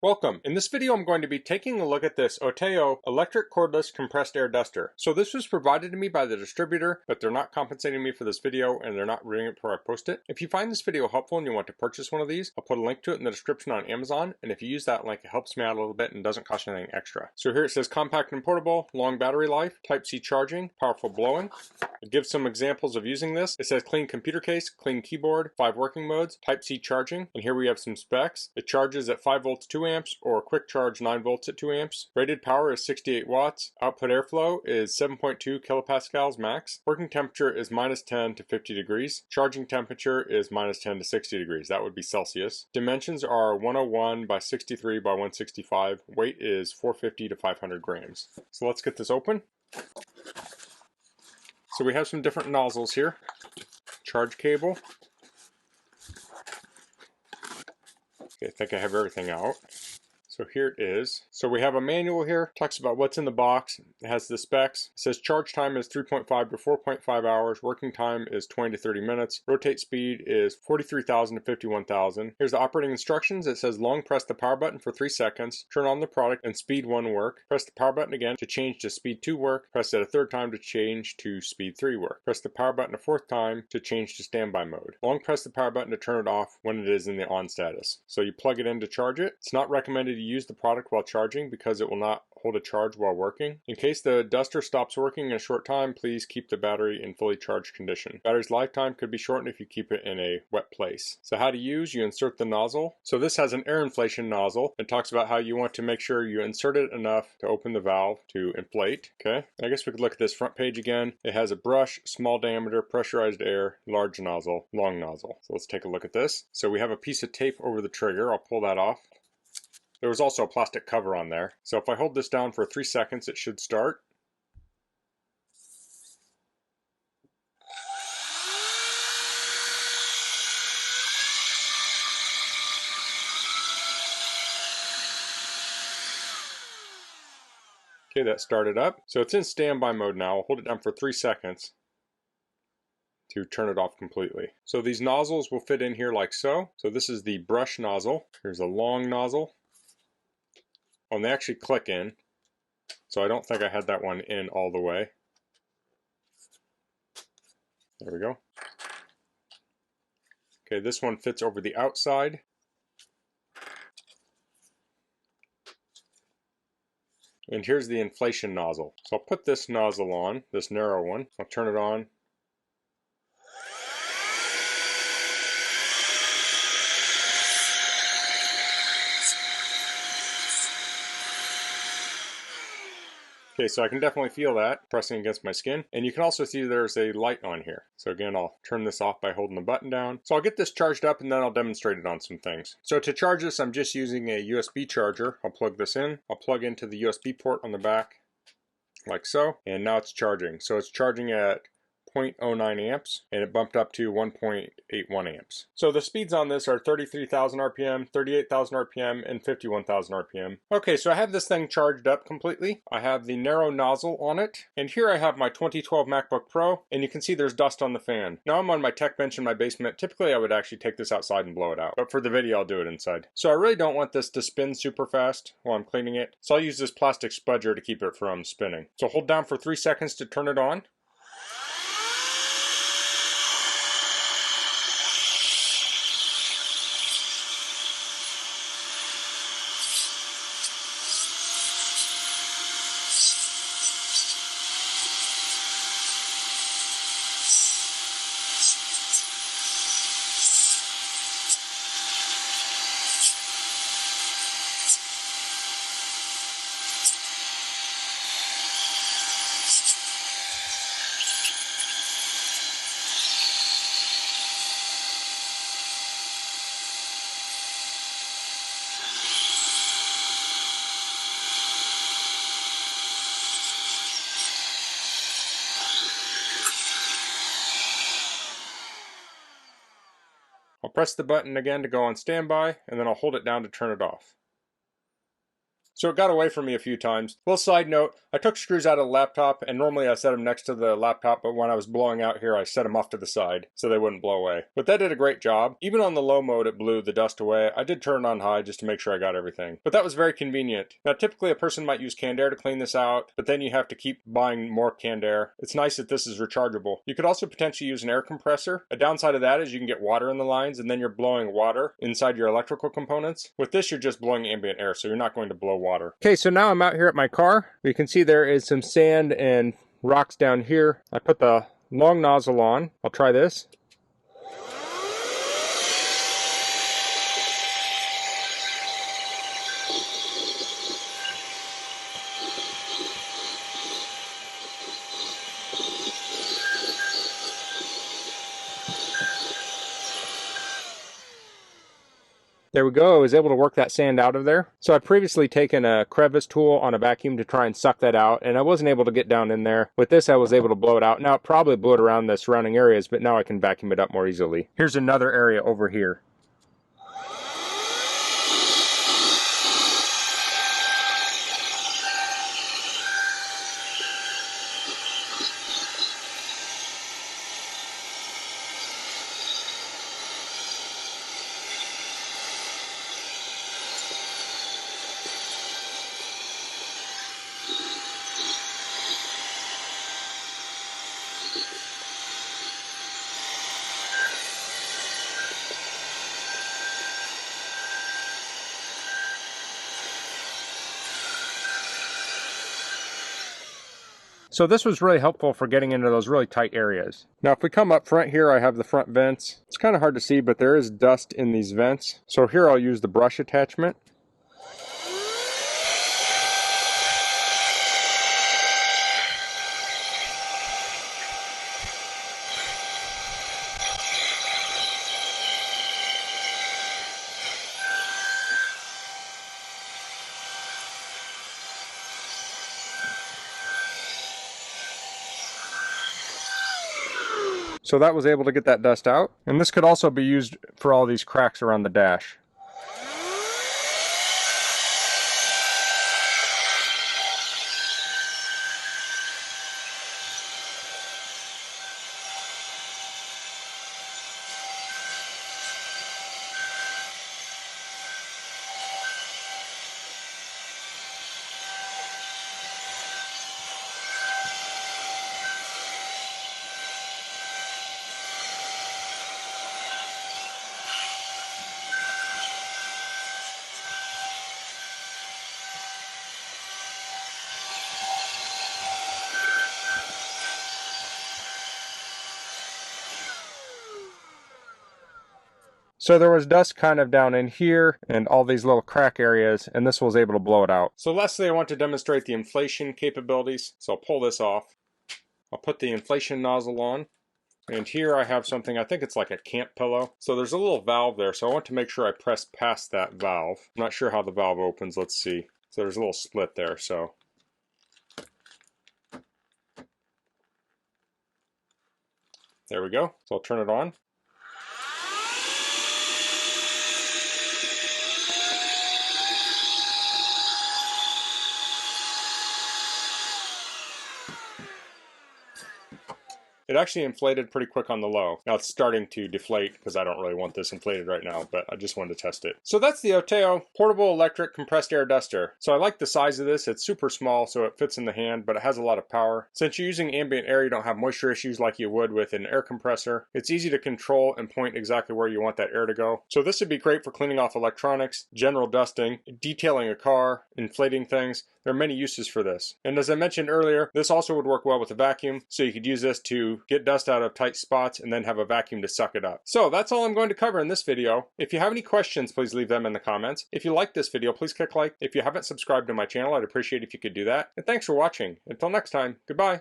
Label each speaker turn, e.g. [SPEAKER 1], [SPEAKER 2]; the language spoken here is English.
[SPEAKER 1] Welcome. In this video I'm going to be taking a look at this OTAO electric cordless compressed air duster. So this was provided to me by the distributor, but they're not compensating me for this video and they're not reading it before I post it. If you find this video helpful and you want to purchase one of these, I'll put a link to it in the description on Amazon, and if you use that link it helps me out a little bit and doesn't cost you anything extra. So here it says compact and portable, long battery life, Type-C charging, powerful blowing. It gives some examples of using this. It says clean computer case, clean keyboard, 5 working modes, Type-C charging, and here we have some specs. It charges at 5 volts 2 amps or quick charge 9 volts at 2 amps. Rated power is 68 watts. Output airflow is 7.2 kilopascals max. Working temperature is -10 to 50 degrees. Charging temperature is -10 to 60 degrees. That would be Celsius. Dimensions are 101 by 63 by 165. Weight is 450 to 500 grams. So let's get this open. So we have some different nozzles here. Charge cable. Okay, I think I have everything out. So here it is. So we have a manual here, talks about what's in the box. It has the specs. It says charge time is 3.5 to 4.5 hours. Working time is 20 to 30 minutes. Rotate speed is 43,000 to 51,000. Here's the operating instructions. It says long press the power button for 3 seconds. Turn on the product and speed 1 work. Press the power button again to change to speed 2 work. Press it a 3rd time to change to speed 3 work. Press the power button a 4th time to change to standby mode. Long press the power button to turn it off when it is in the on status. So you plug it in to charge it. It's not recommended to use the product while charging because it will not hold a charge while working. In case the duster stops working in a short time, please keep the battery in fully charged condition. Battery's lifetime could be shortened if you keep it in a wet place. So how to use, you insert the nozzle. So this has an air inflation nozzle. It talks about how you want to make sure you insert it enough to open the valve to inflate. Okay, I guess we could look at this front page again. It has a brush, small diameter, pressurized air, large nozzle, long nozzle. So let's take a look at this. So we have a piece of tape over the trigger. I'll pull that off. There was also a plastic cover on there. So if I hold this down for 3 seconds, it should start. Okay, that started up. So it's in standby mode now. I'll hold it down for 3 seconds to turn it off completely. So these nozzles will fit in here like so. So this is the brush nozzle. Here's a long nozzle. Oh, and they actually click in. So I don't think I had that one in all the way. There we go. Okay, this one fits over the outside. And here's the inflation nozzle. So I'll put this nozzle on, this narrow one. I'll turn it on. Okay, so I can definitely feel that pressing against my skin. And you can also see there's a light on here. So again, I'll turn this off by holding the button down. So I'll get this charged up and then I'll demonstrate it on some things. So to charge this, I'm just using a USB charger. I'll plug this in. I'll plug into the USB port on the back like so. And now it's charging. So it's charging at 0.09 amps and it bumped up to 1.81 amps. So the speeds on this are 33,000 RPM, 38,000 RPM, and 51,000 RPM. Okay, so I have this thing charged up completely. I have the narrow nozzle on it, and here I have my 2012 MacBook Pro, and you can see there's dust on the fan. Now I'm on my tech bench in my basement. Typically I would actually take this outside and blow it out, but for the video I'll do it inside. So I really don't want this to spin super fast while I'm cleaning it, so I'll use this plastic spudger to keep it from spinning. So hold down for 3 seconds to turn it on. I'll press the button again to go on standby, and then I'll hold it down to turn it off. so it got away from me a few times. Little side note, I took screws out of the laptop, and normally I set them next to the laptop, but when I was blowing out here, I set them off to the side so they wouldn't blow away. But that did a great job. Even on the low mode, it blew the dust away. I did turn it on high just to make sure I got everything. But that was very convenient. Now, typically a person might use canned air to clean this out, but then you have to keep buying more canned air. It's nice that this is rechargeable. You could also potentially use an air compressor. A downside of that is you can get water in the lines, and then you're blowing water inside your electrical components. With this, you're just blowing ambient air, so you're not going to blow water. Okay, so now I'm out here at my car. You can see there is some sand and rocks down here. I put the long nozzle on. I'll try this. There we go, I was able to work that sand out of there. So I'd previously taken a crevice tool on a vacuum to try and suck that out, and I wasn't able to get down in there. With this, I was able to blow it out. Now, it probably blew it around the surrounding areas, but now I can vacuum it up more easily. Here's another area over here. So this was really helpful for getting into those really tight areas. Now if we come up front here, I have the front vents. It's kind of hard to see, but there is dust in these vents. So here I'll use the brush attachment. So that was able to get that dust out. And this could also be used for all these cracks around the dash. So there was dust kind of down in here and all these little crack areas, and this was able to blow it out. So lastly, I want to demonstrate the inflation capabilities. So I'll pull this off. I'll put the inflation nozzle on. And here I have something, I think it's like a camp pillow. So there's a little valve there, so I want to make sure I press past that valve. I'm not sure how the valve opens, let's see. So there's a little split there, so. There we go, so I'll turn it on. It actually inflated pretty quick on the low. Now it's starting to deflate because I don't really want this inflated right now, but I just wanted to test it. So that's the OTAO portable electric compressed air duster. So I like the size of this. It's super small, so it fits in the hand, but it has a lot of power. Since you're using ambient air, you don't have moisture issues like you would with an air compressor. It's easy to control and point exactly where you want that air to go. So this would be great for cleaning off electronics, general dusting, detailing a car, inflating things. There are many uses for this. And as I mentioned earlier, this also would work well with a vacuum, so you could use this to get dust out of tight spots and then have a vacuum to suck it up. So that's all I'm going to cover in this video. If you have any questions, please leave them in the comments. If you like this video, please click like. If you haven't subscribed to my channel, I'd appreciate if you could do that. And thanks for watching. Until next time, goodbye.